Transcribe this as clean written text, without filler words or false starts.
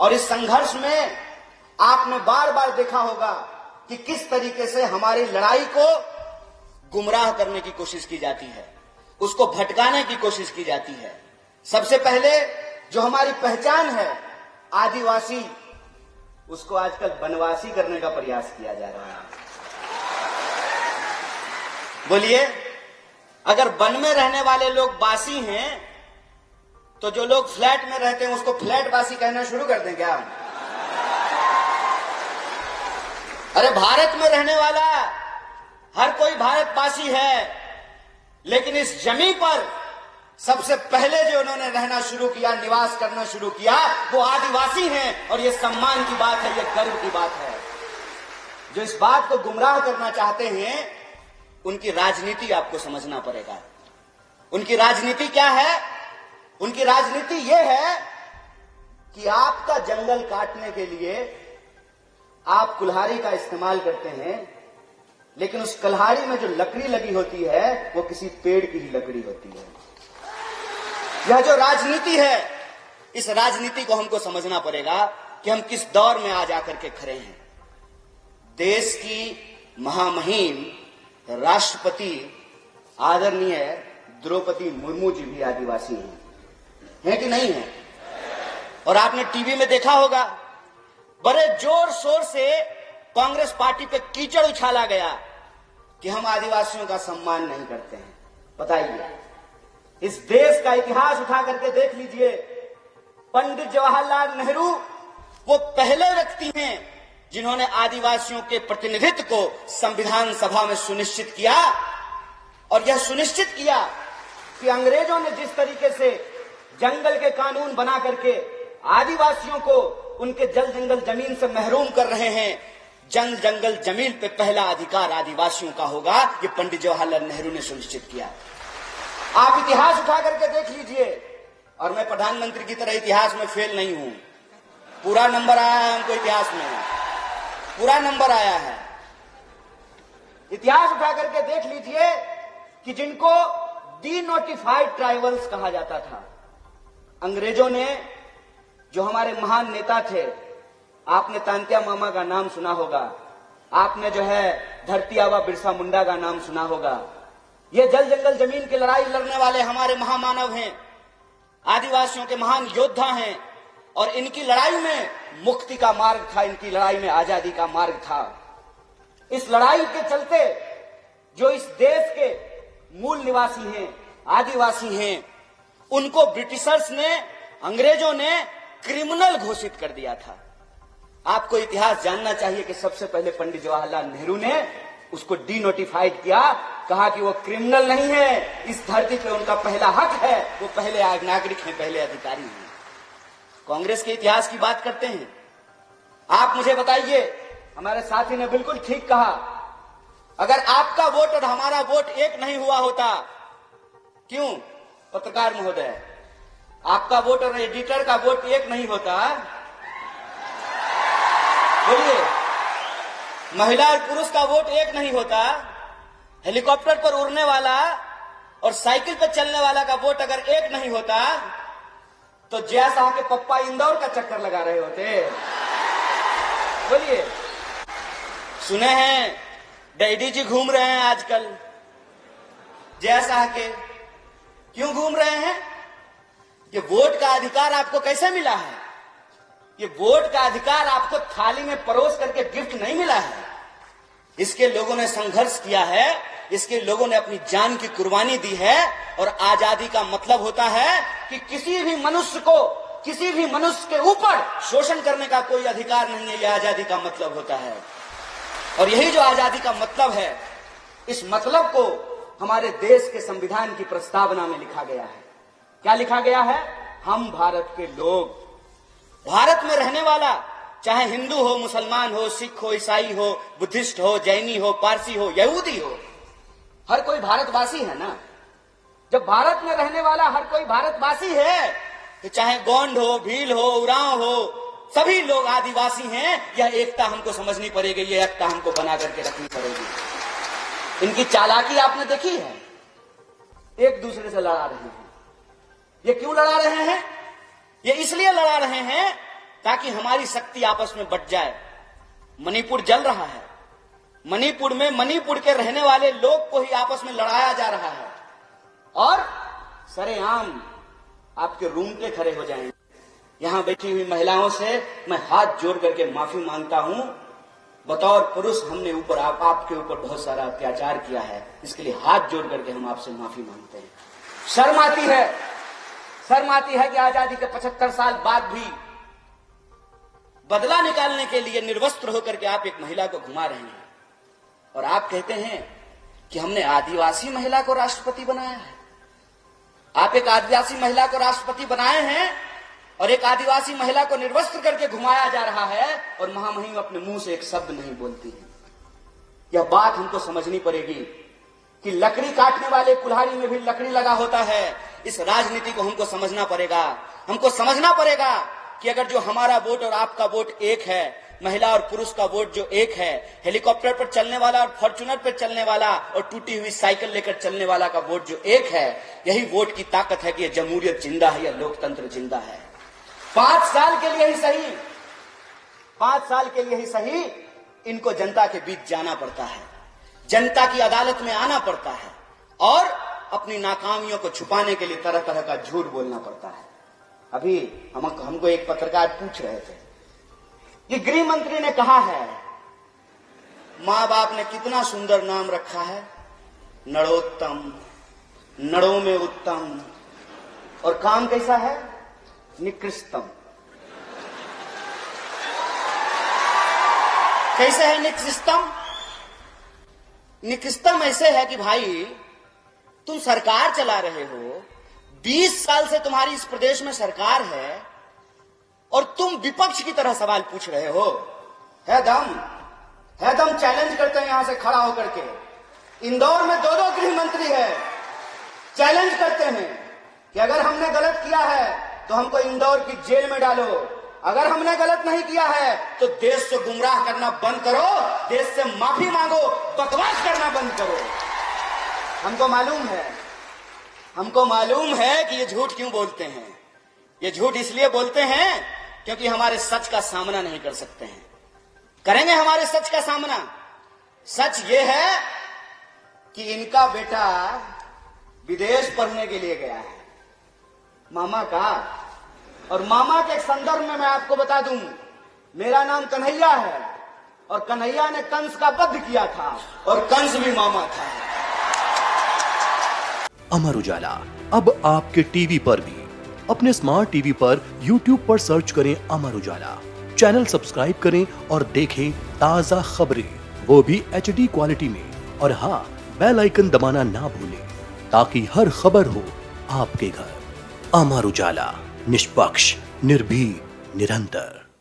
और इस संघर्ष में आपने बार बार देखा होगा कि किस तरीके से हमारी लड़ाई को गुमराह करने की कोशिश की जाती है, उसको भटकाने की कोशिश की जाती है। सबसे पहले जो हमारी पहचान है आदिवासी, उसको आजकल बनवासी करने का प्रयास किया जा रहा है। बोलिए, अगर वन में रहने वाले लोग बासी हैं तो जो लोग फ्लैट में रहते हैं उसको फ्लैट बासी कहना शुरू कर दें क्या? अरे भारत में रहने वाला हर कोई भारतवासी है, लेकिन इस जमीन पर सबसे पहले जो उन्होंने रहना शुरू किया, निवास करना शुरू किया, वो आदिवासी हैं। और ये सम्मान की बात है, ये गर्व की बात है। जो इस बात को गुमराह करना चाहते हैं उनकी राजनीति आपको समझना पड़ेगा। उनकी राजनीति क्या है? उनकी राजनीति यह है कि आपका जंगल काटने के लिए आप कुल्हाड़ी का इस्तेमाल करते हैं, लेकिन उस कुल्हाड़ी में जो लकड़ी लगी होती है वो किसी पेड़ की ही लकड़ी होती है। यह जो राजनीति है, इस राजनीति को हमको समझना पड़ेगा कि हम किस दौर में आज आकर के खड़े हैं। देश की महामहिम राष्ट्रपति आदरणीय द्रौपदी मुर्मू जी भी आदिवासी हैं कि नहीं है? और आपने टीवी में देखा होगा, बड़े जोर शोर से कांग्रेस पार्टी पे कीचड़ उछाला गया कि हम आदिवासियों का सम्मान नहीं करते हैं। बताइए, इस देश का इतिहास उठा करके देख लीजिए। पंडित जवाहरलाल नेहरू वो पहले व्यक्ति हैं जिन्होंने आदिवासियों के प्रतिनिधित्व को संविधान सभा में सुनिश्चित किया, और यह सुनिश्चित किया कि अंग्रेजों ने जिस तरीके से जंगल के कानून बना करके आदिवासियों को उनके जल जंगल जमीन से महरूम कर रहे हैं, जंग जंगल जमीन पे पहला अधिकार आदिवासियों का होगा, ये पंडित जवाहरलाल नेहरू ने सुनिश्चित किया। आप इतिहास उठा करके देख लीजिए। और मैं प्रधानमंत्री की तरह इतिहास में फेल नहीं हूं, पूरा नंबर आया है हमको, इतिहास में पूरा नंबर आया है। इतिहास उठा करके देख लीजिए कि जिनको डीनोटिफाइड ट्राइबल्स कहा जाता था, अंग्रेजों ने, जो हमारे महान नेता थे, आपने तांत्या मामा का नाम सुना होगा, आपने जो है धरती आबा बिरसा मुंडा का नाम सुना होगा। ये जल जंगल जमीन की लड़ाई लड़ने वाले हमारे महामानव हैं, आदिवासियों के महान योद्धा हैं, और इनकी लड़ाई में मुक्ति का मार्ग था, इनकी लड़ाई में आजादी का मार्ग था। इस लड़ाई के चलते जो इस देश के मूल निवासी हैं, आदिवासी हैं, उनको ब्रिटिशर्स ने, अंग्रेजों ने क्रिमिनल घोषित कर दिया था। आपको इतिहास जानना चाहिए कि सबसे पहले पंडित जवाहरलाल नेहरू ने उसको डीनोटिफाइड किया, कहा कि वो क्रिमिनल नहीं है, इस धरती पे उनका पहला हक है, वो पहले नागरिक हैं, पहले अधिकारी हैं। कांग्रेस के इतिहास की बात करते हैं। आप मुझे बताइए, हमारे साथी ने बिल्कुल ठीक कहा, अगर आपका वोट और हमारा वोट एक नहीं हुआ होता, क्यों पत्रकार महोदय, आपका वोट और एडिटर का वोट एक नहीं होता? बोलिए, महिला और पुरुष का वोट एक नहीं होता? हेलीकॉप्टर पर उड़ने वाला और साइकिल पर चलने वाला का वोट अगर एक नहीं होता तो जया शाह के पप्पा इंदौर का चक्कर लगा रहे होते? बोलिए, सुने हैं डैडी जी घूम रहे हैं आजकल जया शाह के, क्यों घूम रहे हैं? ये वोट का अधिकार आपको कैसे मिला है? ये वोट का अधिकार आपको थाली में परोस करके गिफ्ट नहीं मिला है। इसके लोगों ने संघर्ष किया है, इसके लोगों ने अपनी जान की कुर्बानी दी है। और आजादी का मतलब होता है कि किसी भी मनुष्य को, किसी भी मनुष्य के ऊपर शोषण करने का कोई अधिकार नहीं है। यह आजादी का मतलब होता है, और यही जो आजादी का मतलब है, इस मतलब को हमारे देश के संविधान की प्रस्तावना में लिखा गया है। क्या लिखा गया है? हम भारत के लोग, भारत में रहने वाला, चाहे हिंदू हो, मुसलमान हो, सिख हो, ईसाई हो, बुद्धिस्ट हो, जैनी हो, पारसी हो, यहूदी हो, हर कोई भारतवासी है ना। जब भारत में रहने वाला हर कोई भारतवासी है, तो चाहे गोंड हो, भील हो, उरांव हो, सभी लोग आदिवासी हैं। यह एकता हमको समझनी पड़ेगी, यह एकता हमको बना करके रखनी पड़ेगी। इनकी चालाकी आपने देखी है, एक दूसरे से लड़ा रहे हैं। ये क्यों लड़ा रहे हैं? ये इसलिए लड़ा रहे हैं ताकि हमारी शक्ति आपस में बट जाए। मणिपुर जल रहा है। मणिपुर में मणिपुर के रहने वाले लोग को ही आपस में लड़ाया जा रहा है और सरेआम आपके रूंगटे खड़े हो जाएंगे। यहां बैठी हुई महिलाओं से मैं हाथ जोड़ करके माफी मांगता हूं। बतौर पुरुष हमने ऊपर आपके ऊपर बहुत सारा अत्याचार किया है, इसके लिए हाथ जोड़ करके हम आपसे माफी मांगते हैं। शर्म आती है कि आजादी के 75 साल बाद भी बदला निकालने के लिए निर्वस्त्र होकर के आप एक महिला को घुमा रहे हैं और आप कहते हैं कि हमने आदिवासी महिला को राष्ट्रपति बनाया है। आप एक आदिवासी महिला को राष्ट्रपति बनाए हैं और एक आदिवासी महिला को निर्वस्त्र करके घुमाया जा रहा है और महामहिम अपने मुंह से एक शब्द नहीं बोलती है। यह बात हमको समझनी पड़ेगी कि लकड़ी काटने वाले कुल्हाड़ी में भी लकड़ी लगा होता है। इस राजनीति को हमको समझना पड़ेगा। हमको समझना पड़ेगा कि अगर जो हमारा वोट और आपका वोट एक है, महिला और पुरुष का वोट जो एक है, हेलीकॉप्टर पर चलने वाला और फॉर्च्यूनर पर चलने वाला और टूटी हुई साइकिल लेकर चलने वाला का वोट जो एक है, यही वोट की ताकत है कि यह जमहूरियत जिंदा है, यह लोकतंत्र जिंदा है। 5 साल के लिए ही सही इनको जनता के बीच जाना पड़ता है, जनता की अदालत में आना पड़ता है और अपनी नाकामियों को छुपाने के लिए तरह तरह का झूठ बोलना पड़ता है। अभी हमको एक पत्रकार पूछ रहे थे कि गृह मंत्री ने कहा है मां बाप ने कितना सुंदर नाम रखा है, नड़ोत्तम, नड़ों में उत्तम, और काम कैसा है, निकृष्टम। कैसे है निकृष्टम? निकृष्टम ऐसे है कि भाई तुम सरकार चला रहे हो, 20 साल से तुम्हारी इस प्रदेश में सरकार है और तुम विपक्ष की तरह सवाल पूछ रहे हो। है दम चैलेंज करते हैं यहां से खड़ा होकर के। इंदौर में 2 गृह मंत्री है, चैलेंज करते हैं कि अगर हमने गलत किया है तो हमको इंदौर की जेल में डालो, अगर हमने गलत नहीं किया है तो देश से गुमराह करना बंद करो, देश से माफी मांगो, बकवास करना बंद करो। हमको मालूम है कि ये झूठ क्यों बोलते हैं। ये झूठ इसलिए बोलते हैं क्योंकि हमारे सच का सामना नहीं कर सकते हैं। करेंगे हमारे सच का सामना। सच ये है कि इनका बेटा विदेश पढ़ने के लिए गया है, मामा का। और मामा के संदर्भ में मैं आपको बता दूं, मेरा नाम कन्हैया है और कन्हैया ने कंस का वध किया था और कंस भी मामा था। अमर उजाला अब आपके टीवी पर भी। अपने स्मार्ट टीवी पर YouTube पर सर्च करें अमर उजाला, चैनल सब्सक्राइब करें और देखें ताजा खबरें, वो भी HD क्वालिटी में। और हाँ, बेल आइकन दबाना ना भूलें ताकि हर खबर हो आपके घर। अमर उजाला, निष्पक्ष, निर्भीक, निरंतर।